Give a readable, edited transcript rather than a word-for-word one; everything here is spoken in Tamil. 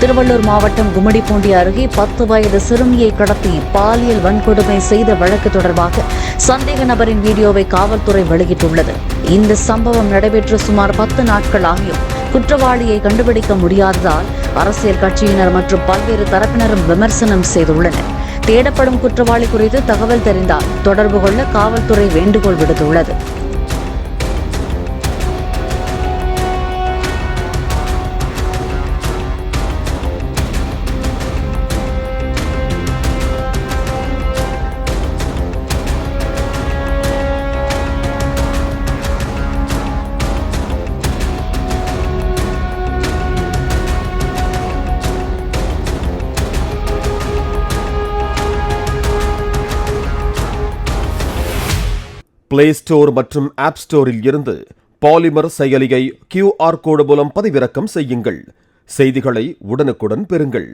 திருவள்ளூர் மாவட்டம் கும்மிடிப்பூண்டி அருகே 10 வயது சிறுமியை கடத்தி பாலியல் வன்கொடுமை செய்த வழக்கு தொடர்பாக சந்தேக நபரின் வீடியோவை காவல்துறை வெளியிட்டுள்ளது. இந்த சம்பவம் நடைபெற்று சுமார் 10 நாட்களாகியும் குற்றவாளியை கண்டுபிடிக்க முடியாததால் அரசியல் கட்சியினர் மற்றும் பல்வேறு தரப்பினரும் விமர்சனம் செய்துள்ளனர். தேடப்படும் குற்றவாளி குறித்து தகவல் தெரிந்தால் தொடர்பு கொள்ள காவல்துறை வேண்டுகோள் விடுத்துள்ளது. பிளே ஸ்டோர் மற்றும் ஆப் ஸ்டோரில் இருந்து பாலிமர் செயலியை QR கோடு மூலம் பதிவிறக்கம் செய்யுங்கள். செய்திகளை உடனுக்குடன் பெறுங்கள்.